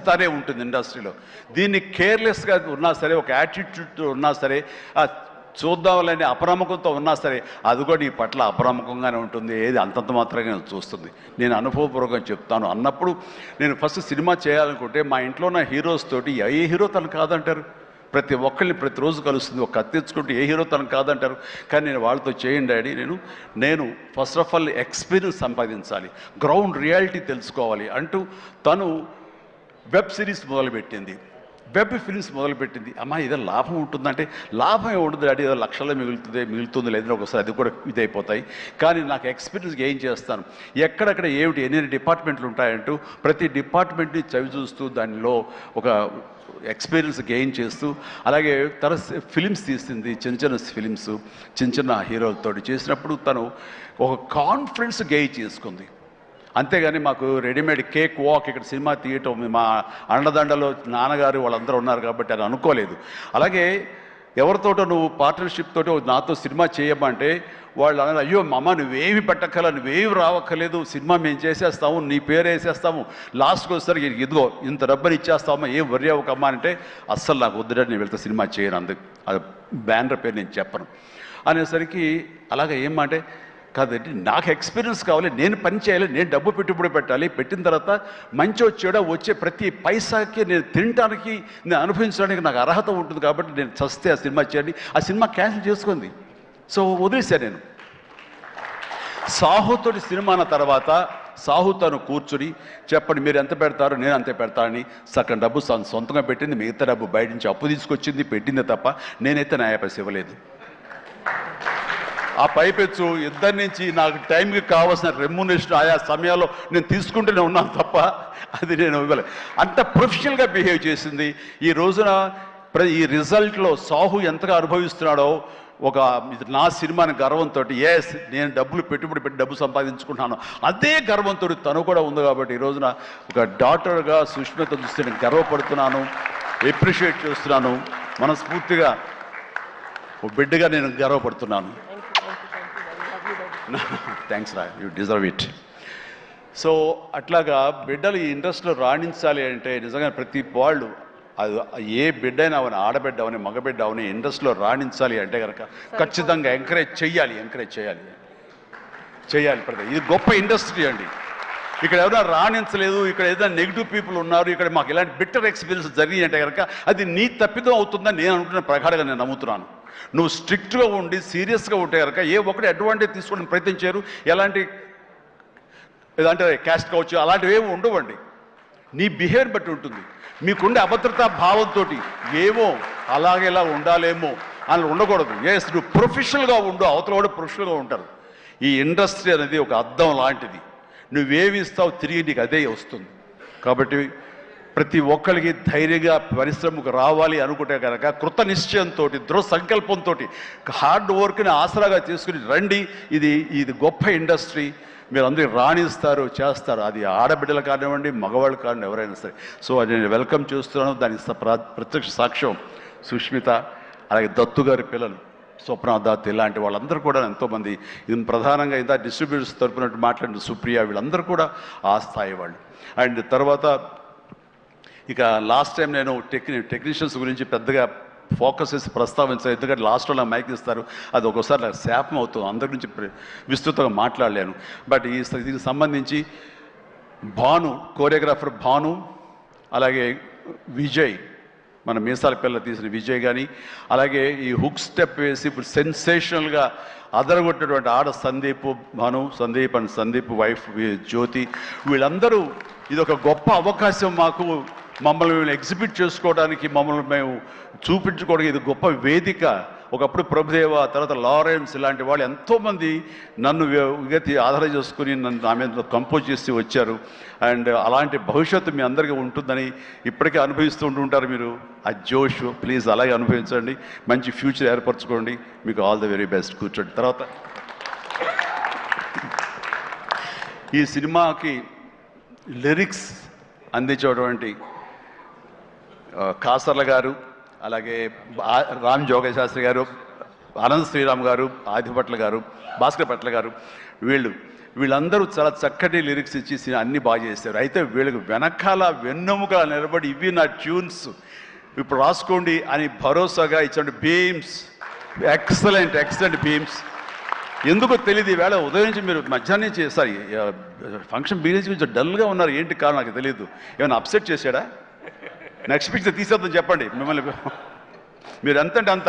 నడుస్తానే ఉంటుంది ఇండస్ట్రీలో. దీన్ని కేర్లెస్గా ఉన్నా సరే, ఒక యాటిట్యూడ్ ఉన్నా సరే, చూద్దామని అపనమ్మకంతో ఉన్నా సరే, అది కూడా ఈ పట్ల అపనమ్మకంగానే ఉంటుంది. ఏది అంతంత మాత్రంగా చూస్తుంది. నేను అనుభవపూర్వకంగా చెప్తాను. అన్నప్పుడు నేను ఫస్ట్ సినిమా చేయాలనుకుంటే మా ఇంట్లో ఉన్న హీరోస్ తోటి ఏ హీరో తను కాదంటారు? ప్రతి ఒక్కరిని ప్రతిరోజు కలుస్తుంది. ఒక కత్తి తెచ్చుకుంటే ఏ హీరో తనకు కాదంటారు. కానీ నేను వాళ్ళతో చేయండి డాడీ, నేను ఫస్ట్ ఆఫ్ ఆల్ ఎక్స్పీరియన్స్ సంపాదించాలి, గ్రౌండ్ రియాలిటీ తెలుసుకోవాలి అంటూ తను వెబ్ సిరీస్ మొదలుపెట్టింది, వెబ్ ఫిల్మ్స్ మొదలుపెట్టింది. అమ్మా ఇదే లాభం ఉంటుందంటే, లాభం ఉండదు డాడీ, ఏదో లక్షల్లో మిగులుతుంది లేదంటే ఒకసారి అది కూడా ఇదైపోతాయి. కానీ నాకు ఎక్స్పీరియన్స్ గెయిన్ చేస్తాను, ఎక్కడెక్కడ ఏమిటి ఎన్ని డిపార్ట్మెంట్లు ఉంటాయంటూ ప్రతి డిపార్ట్మెంట్ని చవి చూస్తూ దానిలో ఒక ఎక్స్పీరియన్స్ గెయిన్ చేస్తూ, అలాగే తన ఫిలిమ్స్ తీసింది, చిన్న చిన్న ఫిలిమ్స్ చిన్న చిన్న హీరోలతో చేసినప్పుడు తను ఒక కాన్ఫిడెన్స్ గెయిన్ చేసుకుంది. అంతేగాని మాకు రెడీమేడ్ కేక్ వాక్ ఇక్కడ సినిమా తీయటం, మా అండదండలో నాన్నగారు వాళ్ళందరూ ఉన్నారు కాబట్టి అని అనుకోలేదు. అలాగే ఎవరితోటో నువ్వు పార్ట్నర్షిప్ తోటి నాతో సినిమా చేయమంటే వాళ్ళు అన్నారు, అయ్యో అమ్మ నువ్వేమి పెట్టక్కల, నువ్వేమి రావక్కర్లేదు, సినిమా మేము చేసేస్తాము, నీ పేరు వేసేస్తాము, లాస్ట్కి వస్తారు ఇదిగో ఇంత డబ్బుని ఇచ్చేస్తామా, ఏం వర్రీ అవ్వకమ్మా అంటే, అస్సలు నాకు వద్దుడని నేను వెళ్తే సినిమా చేయను, అందుకు అది బ్యానర్ పేరు నేను చెప్పను అనేసరికి, అలాగే ఏమంటే కాదండి నాకు ఎక్స్పీరియన్స్ కావాలి, నేను పని చేయాలి, నేను డబ్బు పెట్టుబడి పెట్టాలి, పెట్టిన తర్వాత మంచి వచ్చేడా వచ్చే ప్రతి పైసాకి నేను తినడానికి, నేను అనుభవించడానికి నాకు అర్హత ఉంటుంది కాబట్టి నేను చస్తే ఆ సినిమా చేయండి. ఆ సినిమా క్యాన్సిల్ చేసుకుంది. సో వదిలేశాను నేను. సాహుతోటి సినిమా అన్న తర్వాత సాహు తను కూర్చుని చెప్పండి మీరు ఎంత పెడతారు, నేను అంతే పెడతానని సగం డబ్బు సొంతంగా పెట్టింది, మిగతా డబ్బు బయట నుంచి అప్పు తీసుకొచ్చింది, పెట్టిందే తప్ప నేనైతే న్యాయ పైస ఇవ్వలేదు. ఆ పైపెచ్చు ఇద్దరి నుంచి నాకు టైంకి కావాల్సిన రెమ్యునరేషన్ ఆయా సమయాల్లో నేను తీసుకుంటూనే ఉన్నాను తప్ప అది నేను ఇవ్వలేదు. అంత ప్రొఫెషనల్గా బిహేవ్ చేసింది. ఈ రోజున ఈ రిజల్ట్లో సాహు ఎంతగా అనుభవిస్తున్నాడో, ఒక నా సినిమాని గర్వంతో, ఎస్ నేను డబ్బులు పెట్టుబడి పెట్టి డబ్బు సంపాదించుకుంటున్నాను అదే గర్వంతో తను కూడా ఉంది. కాబట్టి ఈ రోజున ఒక డాక్టర్గా సుష్మిత చూస్తే నేను గర్వపడుతున్నాను, ఎప్రిషియేట్ చేస్తున్నాను, మనస్ఫూర్తిగా ఒక బిడ్డగా నేను గర్వపడుతున్నాను. థ్యాంక్స్ రా, యూ డిజర్వ్ ఇట్. సో అట్లాగా బిడ్డలు ఈ ఇండస్ట్రీలో రాణించాలి అంటే నిజంగా ప్రతి వాళ్ళు, అది ఏ బిడ్డ అయినా అవని, ఆడబిడ్డ అవని, మగబిడ్డ అవని, ఇండస్ట్రీలో రాణించాలి అంటే కనుక ఖచ్చితంగా ఎంకరేజ్ చేయాలి. ఇది గొప్ప ఇండస్ట్రీ అండి. ఇక్కడ ఎవరైనా రాణించలేదు, ఇక్కడ ఏదైనా నెగిటివ్ పీపుల్ ఉన్నారు, ఇక్కడ మాకు ఇలాంటి బిట్టర్ ఎక్స్పీరియన్స్ జరిగింది అంటే కనుక అది నీ తప్పిదం అవుతుందని నేను అనుకున్న ప్రకారంగా నేను నమ్ముతున్నాను. నువ్వు స్ట్రిక్ట్గా ఉండి సీరియస్గా ఉంటే కనుక ఏ ఒక్కటి అడ్వాంటేజ్ తీసుకోవడానికి ప్రయత్నించారు, ఎలాంటి ఏదంటే క్యాస్ట్ కావచ్చు అలాంటివి ఏమి ఉండవండి. నీ బిహేవియర్ బట్టి ఉంటుంది. మీకుండే అభద్రతా భావంతో ఏమో అలాగేలా ఉండాలేమో అని ఉండకూడదు. ఎస్ నువ్వు ప్రొఫెషనల్గా ఉండు, అవతల కూడా ప్రొఫెషనల్గా ఉంటారు. ఈ ఇండస్ట్రీ అనేది ఒక అద్దం లాంటిది. నువ్వేమి ఇస్తావు తిరిగి నీకు అదే వస్తుంది. కాబట్టి ప్రతి ఒక్కరికి ధైర్యంగా పరిశ్రమకు రావాలి అనుకుంటే కనుక కృత నిశ్చయంతో, దృఢ సంకల్పంతో, హార్డ్ వర్క్ని ఆసరాగా తీసుకుని రండి. ఇది గొప్ప ఇండస్ట్రీ. మీరు అందరూ రాణిస్తారు, చేస్తారు. అది ఆడబిడ్డలు కానివ్వండి, మగవాళ్ళు కానివ్వండి, ఎవరైనా సరే. సో అది నేను వెల్కమ్ చేస్తున్నాను. దానికి ప్రత్యక్ష సాక్ష్యం సుష్మిత, అలాగే దత్తు గారి పిల్లలు స్వప్న దత్, ఇలాంటి వాళ్ళందరూ కూడా ఎంతోమంది, ఇది ప్రధానంగా ఇంత డిస్ట్రిబ్యూటర్స్ తరపునట్టు మాట్లాడిన సుప్రియ, వీళ్ళందరూ కూడా ఆ స్థాయి వాళ్ళు. అండ్ తర్వాత ఇక లాస్ట్ టైం నేను టెక్నీషియన్స్ గురించి పెద్దగా ఫోకస్ చేసి ప్రస్తావించాను, ఎందుకంటే లాస్ట్లో నాకు మైక్ ఇస్తారు, అది ఒక్కోసారి నాకు శాపం అవుతుంది, అందరి గురించి విస్తృతంగా మాట్లాడలేను. బట్ దీనికి సంబంధించి భాను, కోరియోగ్రాఫర్ భాను, అలాగే విజయ్, మన మీసాల పిల్ల తీసిన విజయ్ కానీ, అలాగే ఈ హుక్ స్టెప్ వేసి ఇప్పుడు సెన్సేషనల్గా అదరగొట్టినటువంటి ఆడ సందీప్ అండ్ సందీప్ వైఫ్ జ్యోతి, వీళ్ళందరూ ఇది ఒక గొప్ప అవకాశం మాకు, మమ్మల్ని మేము ఎగ్జిబిట్ చేసుకోవడానికి, మమ్మల్ని మేము చూపించుకోవడానికి ఇది గొప్ప వేదిక. ఒకప్పుడు ప్రభుదేవ, తర్వాత లారెన్స్, ఇలాంటి వాళ్ళు ఎంతోమంది నన్ను ఆధారం చేసుకుని నన్ను నా మీద కంపోజ్ చేసి వచ్చారు. అండ్ అలాంటి భవిష్యత్తు మీ అందరికీ ఉంటుందని ఇప్పటికే అనుభవిస్తూ ఉంటుంటారు మీరు. ఆ జోష్ ప్లీజ్ అలాగే అనుభవించండి, మంచి ఫ్యూచర్ ఏర్పరచుకోండి. మీకు ఆల్ ది వెరీ బెస్ట్. కూర్చోండి. తర్వాత ఈ సినిమాకి లిరిక్స్ అందించేటువంటి కాసర్ల గారు, అలాగే రామ్ జోగశాస్త్రి గారు, అనంత శ్రీరామ్ గారు, ఆదిపట్ల గారు, భాస్కర్ పట్ల గారు, వీళ్ళు వీళ్ళందరూ చాలా చక్కటి లిరిక్స్ ఇచ్చేసి అన్నీ బాగా చేశారు. అయితే వీళ్ళకి వెనకాల వెన్నెముక నిలబడి ఇవి నా ట్యూన్స్ ఇప్పుడు రాసుకోండి అని భరోసాగా ఇచ్చిన బీమ్స్, ఎక్సలెంట్ బీమ్స్. ఎందుకో తెలియదు, ఈవేళ ఉదయం నుంచి మీరు మధ్యాహ్నం నుంచి సారీ ఫంక్షన్ బిగిన నుంచి కొంచెం డల్గా ఉన్నారు, ఏంటి కారణం నాకు తెలియదు. ఏమైనా అప్సెట్ చేశాడా? నెక్స్ట్ పిక్చర్ తీసేద్దాం చెప్పండి మిమ్మల్ని. మీరు ఎంతంటే అంత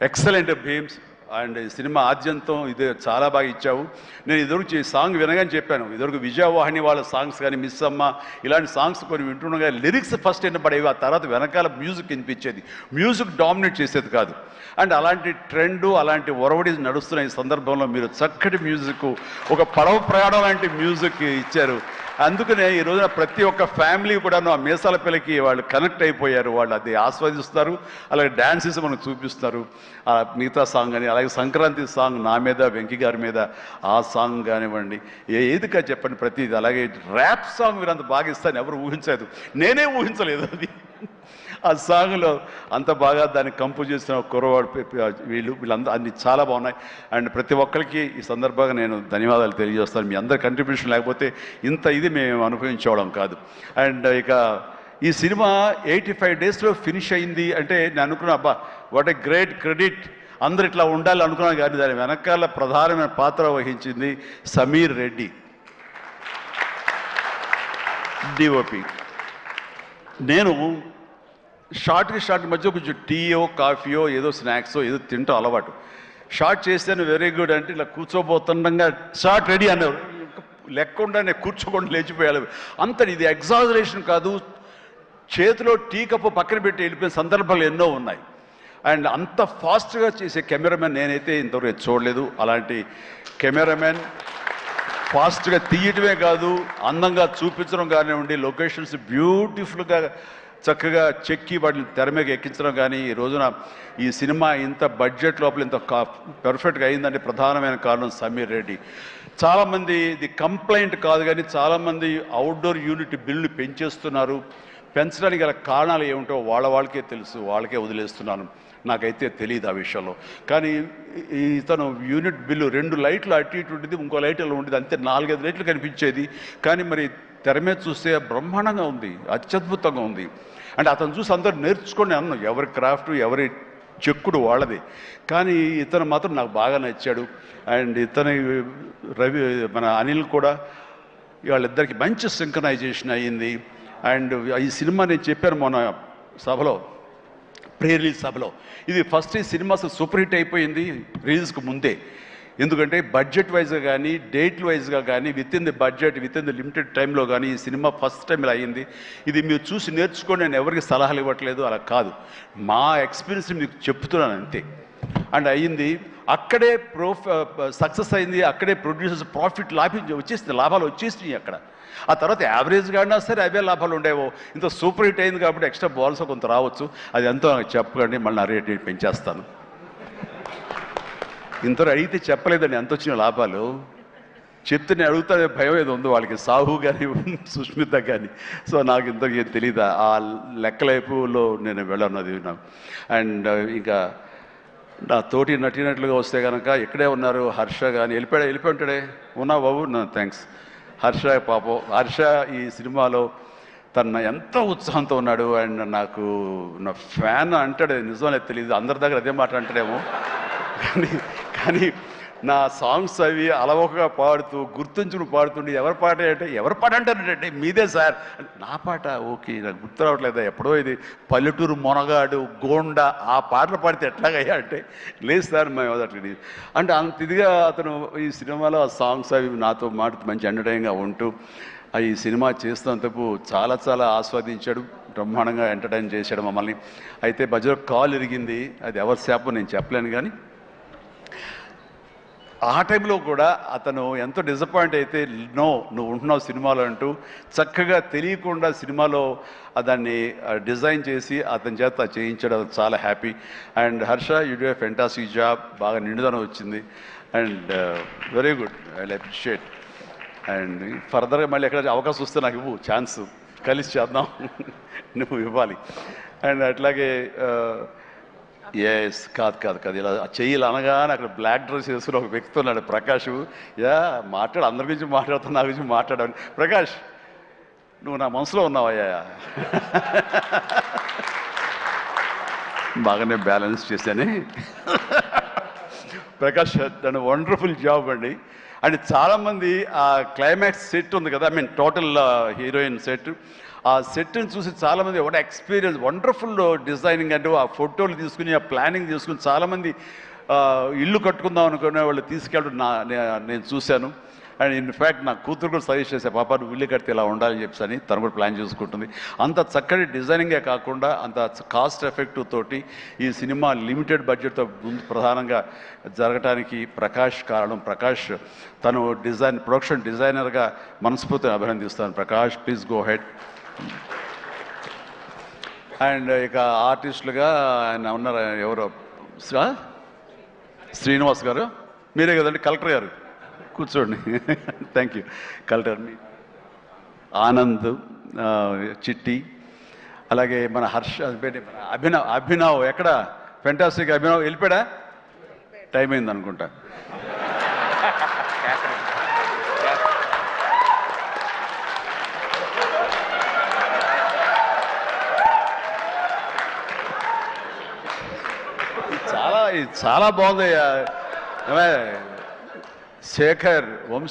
ఎక్సలెంట్ భీమ్స్. అండ్ సినిమా ఆద్యంతం ఇది చాలా బాగా ఇచ్చావు. నేను ఇదివరకు సాంగ్ వినగానే చెప్పాను, ఇదివరకు విజయవాహిని వాళ్ళ సాంగ్స్ కానీ మిస్ అమ్మ ఇలాంటి సాంగ్స్ కొన్ని వింటుండగా లిరిక్స్ ఫస్ట్ వినపడేవి, ఆ తర్వాత వెనకాల మ్యూజిక్ వినిపించేది, మ్యూజిక్ డామినేట్ చేసేది కాదు. అండ్ అలాంటి ట్రెండు అలాంటి ఒరవడి నడుస్తున్న ఈ సందర్భంలో మీరు చక్కటి మ్యూజిక్, ఒక పడవ ప్రయాణం లాంటి మ్యూజిక్ ఇచ్చారు. అందుకనే ఈ రోజున ప్రతి ఒక్క ఫ్యామిలీ కూడా ఆ మీసాల పిల్లకి వాళ్ళు కనెక్ట్ అయిపోయారు, వాళ్ళు అది ఆస్వాదిస్తారు, అలాగే డ్యాన్సెస్ మనకు చూపిస్తారు. మిగతా సాంగ్ అని అలాగే సంక్రాంతి సాంగ్ నా మీద వెంకీ గారి మీద ఆ సాంగ్ కానివ్వండి, ఏదిగా చెప్పండి ప్రతిది. అలాగే ర్యాప్ సాంగ్ మీరు అంత బాగా ఇస్తాను ఎవరు ఊహించలేదు, నేనే ఊహించలేదు అది. ఆ సాంగ్లో అంత బాగా దాన్ని కంపోజ్ చేసిన కుర్రవాడు వీళ్ళందరూ అన్ని చాలా బాగున్నాయి. అండ్ ప్రతి ఒక్కరికి ఈ సందర్భంగా నేను ధన్యవాదాలు తెలియజేస్తాను. మీ అందరి కంట్రిబ్యూషన్ లేకపోతే ఇంత ఇది మేము అనుభవించడం కాదు. అండ్ ఇక ఈ సినిమా 85 డేస్లో ఫినిష్ అయింది అంటే నేను అనుకున్నా, అబ్బా వాట్ ఏ గ్రేట్ క్రెడిట్, అందరు ఇట్లా ఉండాలి అనుకున్నాను. కానీ దాని వెనకాల ప్రధానమైన పాత్ర వహించింది సమీర్ రెడ్డి, డిఓపి. నేను షార్ట్ మధ్య కొంచెం టీయో కాఫీయో ఏదో స్నాక్సో ఏదో తింటూ అలవాటు. షార్ట్ చేస్తాను వెరీ గుడ్ అంటే ఇలా కూర్చోబోతుండగా షార్ట్ రెడీ అన్నారు, లెక్కకుండా నేను కూర్చోకుండా లేచిపోయాలి. అంత ఇది ఎగ్జాజరేషన్ కాదు, చేతిలో టీ కప్పు పక్కన పెట్టి వెళ్ళిపోయిన సందర్భాలు ఎన్నో ఉన్నాయి. అండ్ అంత ఫాస్ట్గా చేసే కెమెరామెన్ నేనైతే ఇంతవరకు చూడలేదు. అలాంటి కెమెరామెన్ ఫాస్ట్గా తీయటమే కాదు, అందంగా చూపించడం కానివ్వండి, లొకేషన్స్ బ్యూటిఫుల్గా చక్కగా చెక్కి వాటిని తెర మీద ఎక్కించడం కానీ, ఈ రోజున ఈ సినిమా ఇంత బడ్జెట్ లోపల ఇంత పర్ఫెక్ట్గా అయిందంటే ప్రధానమైన కారణం సమీర్ రెడ్డి. చాలామంది ఇది కంప్లైంట్ కాదు కానీ చాలామంది అవుట్డోర్ యూనిట్ బిల్లు పెంచేస్తున్నారు. పెంచడానికి గల కారణాలు ఏమిటో వాళ్ళకే తెలుసు, వాళ్ళకే వదిలేస్తున్నాను, నాకైతే తెలియదు ఆ విషయంలో. కానీ ఇతను యూనిట్ బిల్లు 2 లైట్లు అటు ఇటు ఉండేది, ఇంకో లైట్ ఇలా ఉండేది, అంతే 4-5 లైట్లు కనిపించేది. కానీ మరి తెర మీద చూస్తే బ్రహ్మాండంగా ఉంది, అత్యద్భుతంగా ఉంది. అంటే అతను చూసి అందరూ నేర్చుకొని అన్నాం, ఎవరి క్రాఫ్ట్ ఎవరి చెక్కుడు వాళ్ళది. కానీ ఇతను మాత్రం నాకు బాగా నచ్చాడు. అండ్ ఇతని మన అనిల్ కూడా వాళ్ళిద్దరికి మంచి సింక్రనైజేషన్ అయ్యింది. అండ్ ఈ సినిమా నేను చెప్పాను మొన్న సభలో, ప్రీ రిలీజ్ సభలో, ఇది ఫస్ట్ ఈ సినిమా సూపర్ హిట్ అయిపోయింది రిలీజ్కి ముందే. ఎందుకంటే బడ్జెట్ వైజ్గా కానీ డేట్ వైజ్గా కానీ with in the budget with in the limited టైంలో కానీ ఈ సినిమా ఫస్ట్ టైం ఇలా అయ్యింది. ఇది మీరు చూసి నేర్చుకొని నేను ఎవరికి సలహాలు ఇవ్వట్లేదు, అలా కాదు, మా ఎక్స్పీరియన్స్ మీకు చెప్తున్నాను అంతే. అండ్ అయ్యింది అక్కడే సక్సెస్ అయింది, అక్కడే ప్రొడ్యూసర్స్ ప్రాఫిట్ వచ్చేసింది, లాభాలు వచ్చేసినాయి అక్కడ. ఆ తర్వాత యావరేజ్గా అయినా సరే అవే లాభాలు ఉండేవో. ఇంత సూపర్ హిట్ అయింది కాబట్టి ఎక్స్ట్రా బాల్స్ కొంత రావచ్చు, అది ఎంతో నాకు చెప్పకండి, మళ్ళీ నా రేట్ పెంచేస్తాను. ఇంతలో అడిగితే చెప్పలేదండి ఎంత వచ్చిన లాభాలు, చెప్తే నేను అడుగుతా భయం ఏదో ఉంది వాళ్ళకి, సాహు కానీ సుష్మిత కానీ. సో నాకు ఇంతకీ తెలీదు, ఆ లెక్కలైపులో నేను వెళ్ళన్నది నాకు. అండ్ ఇంకా నా తోటి నటినట్లుగా వస్తే కనుక ఇక్కడే ఉన్నారు హర్ష కానీ, వెళ్ళిపోయి ఉంటాడే, ఉన్నా బాబు నా థ్యాంక్స్. హర్ష పాపం, హర్ష ఈ సినిమాలో తన ఎంతో ఉత్సాహంతో ఉన్నాడు. అండ్ నాకు నా ఫ్యాన్ అంటాడు, నిజమనే తెలియదు, అందరి దగ్గర అదే మాట అంటాడేమో, కానీ నా సాంగ్స్ అవి అలవకగా పాడుతూ గుర్తుంచుకుని పాడుతుండే, ఎవరి పాట అంటే ఎవరి పాట అంటారంటే మీదే సార్, నా పాట ఓకే నాకు గుర్తు రావట్లేదా, ఎప్పుడో ఇది పల్లెటూరు మొనగాడు గోండా ఆ పాటలు పాడితే ఎట్లాగయ్యా అంటే, లేదు సార్ మేము అట్లా అంటే అంత ఇదిగా అతను ఈ సినిమాలో ఆ సాంగ్స్ అవి నాతో మాట మంచి ఎంటర్టైన్గా ఉంటూ ఈ సినిమా చేస్తున్నందుకు చాలా చాలా ఆస్వాదించాడు, బ్రహ్మాండంగా ఎంటర్టైన్ చేశాడు మమ్మల్ని. అయితే మధ్యలో కాల్ ఇరిగింది, అది ఎవరి శాపం నేను చెప్పలేను. కానీ ఆ టైంలో కూడా అతను ఎంతో డిసప్పాయింట్ అయితే, నో నువ్వు ఉంటున్నావు సినిమాలో అంటూ చక్కగా తెలియకుండా సినిమాలో దాన్ని డిజైన్ చేసి అతని చేత చేయించడం చాలా happy. And Harsha you do a fantastic job, బాగా నిండుదనం వచ్చింది. And very good, I appreciate. And ఫర్దర్గా మళ్ళీ ఎక్కడ అవకాశం వస్తే నాకు ఇవ్వు, ఛాన్స్ కలిసి చేద్దాం, నువ్వు ఇవ్వాలి. అండ్ అట్లాగే ఎస్ కాదు కాదు కాదు ఇలా చెయ్యిలు అనగానే అక్కడ బ్లాక్ డ్రెస్ వేసుకుని ఒక వ్యక్తి ఉన్నాడు ప్రకాష్. యా మాట్లాడు, అందరి గురించి మాట్లాడుతున్నా, నా గురించి మాట్లాడాను. ప్రకాష్ నువ్వు నా మనసులో ఉన్నావయ్యా. బాగానే బ్యాలెన్స్ చేశానే. ప్రకాష్ దాని వండర్ఫుల్ జాబ్ అండి. అండ్ చాలామంది ఆ క్లైమాక్స్ సెట్ ఉంది కదా, I mean total heroine set, ఆ సెట్ని చూసి చాలామంది ఒక ఎక్స్పీరియన్స్ వండర్ఫుల్ డిజైనింగ్ అంటే ఆ ఫోటోలు తీసుకుని ఆ ప్లానింగ్ తీసుకుని చాలామంది ఇల్లు కట్టుకుందాం అనుకునే వాళ్ళు తీసుకెళ్ళడం నేను చూశాను. అండ్ ఇన్ఫ్యాక్ట్ నా కూతురు కూడా సజెస్ట్ చేసే, పాప నువ్వు ఇల్లు కడితే ఇలా ఉండాలని చెప్పి తను కూడా ప్లాన్ చేసుకుంటుంది. అంత చక్కటి డిజైనింగే కాకుండా అంత కాస్ట్ ఎఫెక్టివ్ తోటి ఈ సినిమా లిమిటెడ్ బడ్జెట్తో ముందు ప్రధానంగా జరగటానికి ప్రకాష్ కారణం. ప్రకాష్ తను ప్రొడక్షన్ డిజైనర్గా మనస్ఫూర్తిగా అభినందిస్తాను. Prakash please go ahead. And ఇక ఆర్టిస్టులుగా ఆయన ఉన్నారు, ఎవరో శ్రీనివాస్ గారు, మీరే కదండి కలెక్టర్ గారు, కూర్చోండి. Thank you. కలెక్టర్ ఆనంద్, చిట్టి, అలాగే మన హర్ష, అభినవ్ ఎక్కడ ఫెంటాస్టిక్ అభినవ్ వెళ్ళిపోయాడా, టైం అయింది అనుకుంటా. చాలా బాగుంది. శేఖర్ వంశీ